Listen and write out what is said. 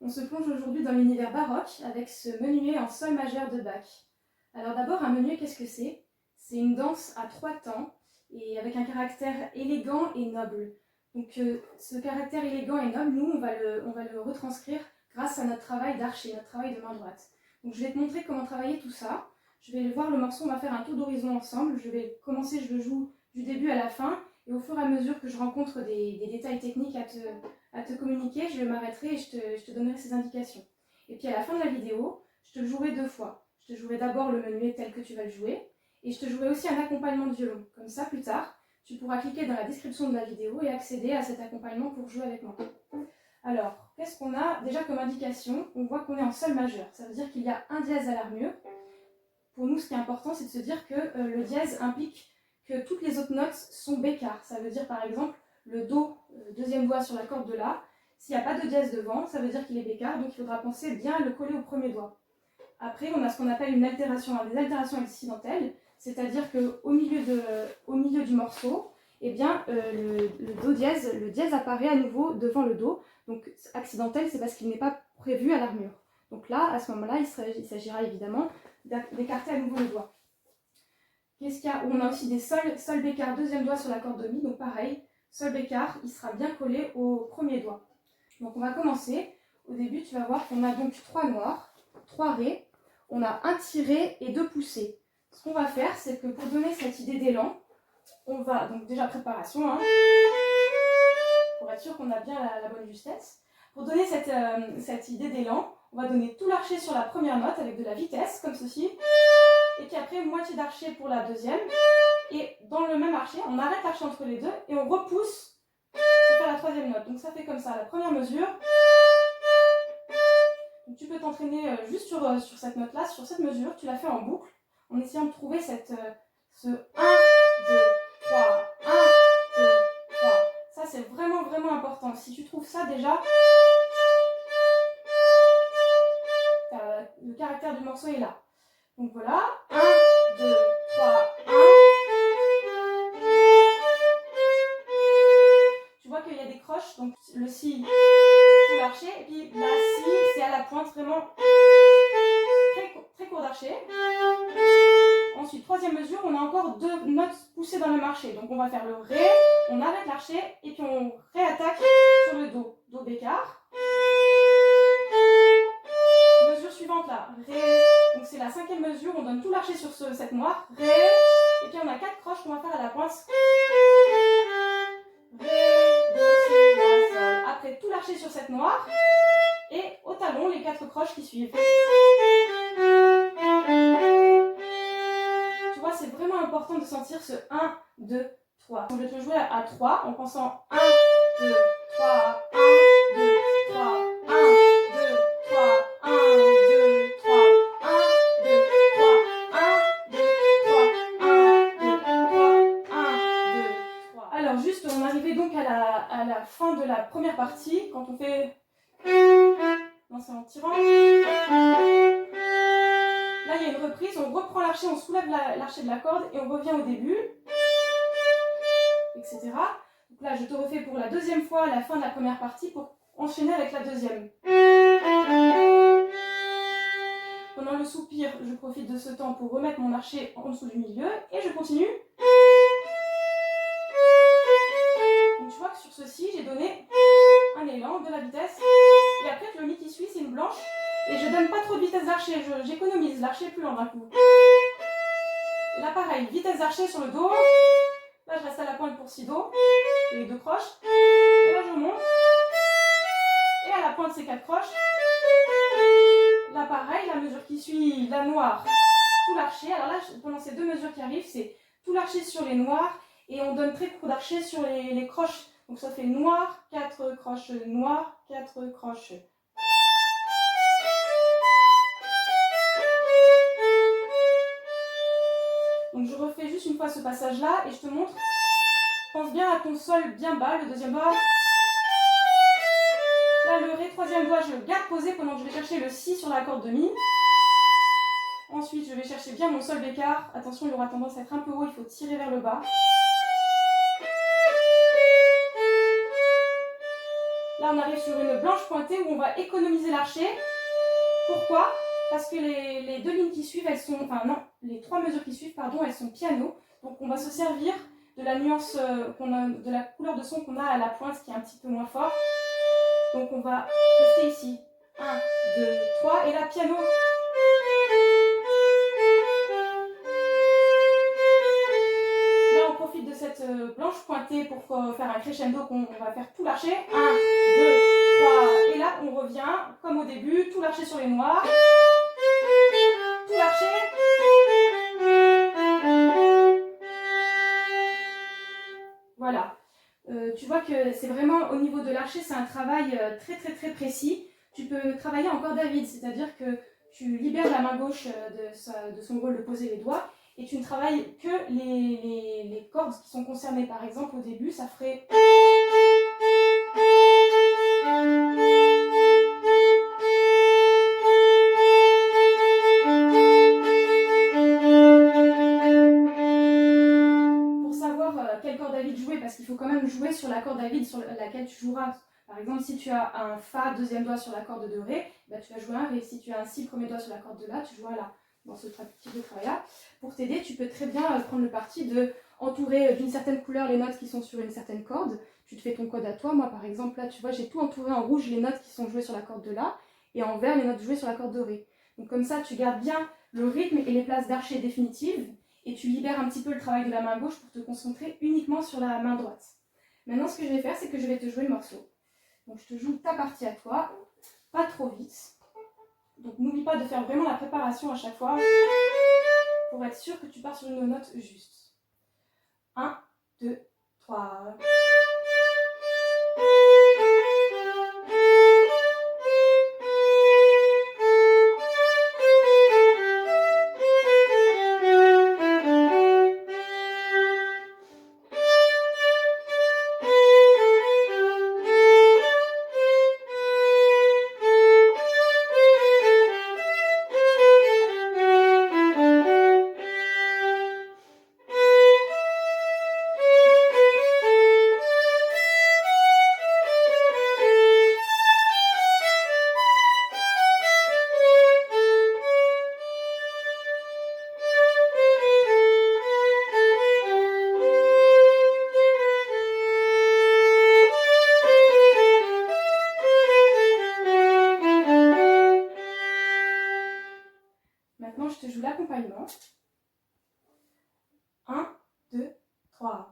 On se plonge aujourd'hui dans l'univers baroque avec ce menuet en sol majeur de Bach. Alors d'abord, un menuet, qu'est-ce que c'est? C'est une danse à 3 temps et avec un caractère élégant et noble. Donc ce caractère élégant et noble, nous, on va le retranscrire grâce à notre travail d'archer, notre travail de main droite. Donc je vais te montrer comment travailler tout ça. Je vais voir le morceau, on va faire un tour d'horizon ensemble. Je vais commencer, je le joue du début à la fin. Et au fur et à mesure que je rencontre des détails techniques à te communiquer, je m'arrêterai et je te donnerai ces indications. Et puis à la fin de la vidéo, je te le jouerai 2 fois. Je te jouerai d'abord le menuet tel que tu vas le jouer, et je te jouerai aussi un accompagnement de violon. Comme ça, plus tard, tu pourras cliquer dans la description de la vidéo et accéder à cet accompagnement pour jouer avec moi. Alors, qu'est-ce qu'on a déjà comme indication? On voit qu'on est en sol majeur. Ça veut dire qu'il y a un dièse à l'armure. Pour nous, ce qui est important, c'est de se dire que le dièse implique que toutes les autres notes sont bécarres. Ça veut dire par exemple le Do, deuxième doigt sur la corde de La. S'il n'y a pas de dièse devant, ça veut dire qu'il est bécard, donc il faudra penser bien à le coller au premier doigt. Après, on a ce qu'on appelle une altération, des altérations accidentelles, c'est-à-dire qu'au milieu du morceau, eh bien, le dièse apparaît à nouveau devant le Do. Donc accidentel, c'est parce qu'il n'est pas prévu à l'armure. Donc là, à ce moment-là, il s'agira évidemment d'écarter à nouveau le doigt. Qu'est-ce qu'il y a? On a aussi des sol bécard, deuxième doigt sur la corde de Mi, donc pareil, sol bécard, il sera bien collé au premier doigt. Donc on va commencer. Au début, tu vas voir qu'on a donc 3 noirs, 3 rés, on a un tiré et 2 poussés. Ce qu'on va faire, c'est que pour donner cette idée d'élan, on va, donc déjà préparation, hein, pour être sûr qu'on a bien la bonne justesse. Pour donner cette idée d'élan, on va donner tout l'archet sur la première note avec de la vitesse, comme ceci. Et puis après, moitié d'archet pour la deuxième. Et dans le même archet, on arrête l'archet entre les deux et on repousse pour faire la troisième note. Donc ça fait comme ça, la première mesure. Donc tu peux t'entraîner juste sur cette note-là, sur cette mesure. Tu la fais en boucle, en essayant de trouver ce 1, 2, 3, 1, 2, 3. Ça, c'est vraiment, vraiment important. Si tu trouves ça déjà, le caractère du morceau est là. Donc voilà, 1, 2, 3, 1. Tu vois qu'il y a des croches, donc le Si, tout l'archet, et puis la Si, c'est à la pointe vraiment très court d'archet. Ensuite, troisième mesure, on a encore 2 notes poussées dans le même archet. Donc on va faire le Ré, on arrête l'archet, et puis on réattaque sur le Do, Do bécard. Mesure suivante là, Ré, donc c'est la 5e mesure, on donne tout l'archet sur cette noire, Ré, et puis on a 4 croches qu'on va faire à la pointe. Ré, Do, Si, La, Sol. Après tout l'archet sur cette noire, et au talon les 4 croches qui suivent. Tu vois, c'est vraiment important de sentir ce 1, 2, 3. On va te le jouer à 3 en pensant 1, 2, 3, 1, 2, 3, 1, 2, 3, 1, 2, 3, 1, 2, 3, 1, 2, 3, 1, 2, 3, 1, 2, 3. Alors juste, on arrivait donc à la fin de la première partie, quand on fait... lancer en tirant. Là, il y a une reprise, on reprend l'archet, on soulève l'archet de la corde et on revient au début, etc. Donc là, je te refais pour la deuxième fois la fin de la première partie pour enchaîner avec la deuxième. Pendant le soupir, je profite de ce temps pour remettre mon archet en dessous du milieu et je continue. Donc tu vois que sur ceci, j'ai donné un élan, de la vitesse, et après le Mi qui suit, c'est une blanche. Et je donne pas trop de vitesse d'archet, j'économise, l'archet est plus lent d'un coup. Là pareil, vitesse d'archet sur le Do. Là je reste à la pointe pour Si Do, les 2 croches. Et là je monte. Et à la pointe c'est 4 croches. Là pareil, la mesure qui suit, la noire, tout l'archet. Alors là, pendant ces 2 mesures qui arrivent, c'est tout l'archet sur les noirs. Et on donne très court d'archet sur les croches. Donc ça fait noir, 4 croches, noir, 4 croches. Donc je refais juste une fois ce passage-là et je te montre. Pense bien à ton sol bien bas, le deuxième doigt. Là, le Ré, troisième doigt, je le garde posé pendant que je vais chercher le Si sur la corde de Mi. Ensuite, je vais chercher bien mon sol bécard. Attention, il aura tendance à être un peu haut, il faut tirer vers le bas. Là, on arrive sur une blanche pointée où on va économiser l'archet. Pourquoi? Parce que les deux lignes qui suivent, elles sont, enfin non, les trois mesures qui suivent, pardon, elles sont piano. Donc on va se servir de la nuance de la couleur de son qu'on a à la pointe qui est un petit peu moins fort. Donc on va rester ici. 1, 2, 3 et là piano. Là on profite de cette blanche pointée pour faire un crescendo qu'on va faire tout l'archet. 1, 2, 3 et là on revient comme au début, tout l'archet sur les noirs. Tout l'archet. Voilà. Tu vois que c'est vraiment au niveau de l'archet, c'est un travail très précis. Tu peux travailler en corde à vide, c'est-à-dire que tu libères la main gauche de son rôle de poser les doigts et tu ne travailles que les cordes qui sont concernées. Par exemple, au début, ça ferait... Pour savoir quelle corde à vide jouer, parce qu'il faut quand même jouer sur la corde à vide sur laquelle tu joueras. Par exemple, si tu as un Fa, deuxième doigt sur la corde de Ré, bah, tu vas jouer un Ré. Si tu as un Si, premier doigt sur la corde de La, tu joueras La. Dans ce type de travail-là. Pour t'aider, tu peux très bien prendre le parti de entourer d'une certaine couleur les notes qui sont sur une certaine corde. Tu te fais ton code à toi. Moi, par exemple, là, tu vois, j'ai tout entouré en rouge les notes qui sont jouées sur la corde de La et en vert les notes jouées sur la corde de Ré. Donc comme ça, tu gardes bien le rythme et les places d'archet définitives et tu libères un petit peu le travail de la main gauche pour te concentrer uniquement sur la main droite. Maintenant, ce que je vais faire, c'est que je vais te jouer le morceau. Donc je te joue ta partie à toi, pas trop vite. Donc n'oublie pas de faire vraiment la préparation à chaque fois pour être sûr que tu pars sur une note juste. 1, 2, 3... Maintenant, je te joue l'accompagnement. 1, 2, 3...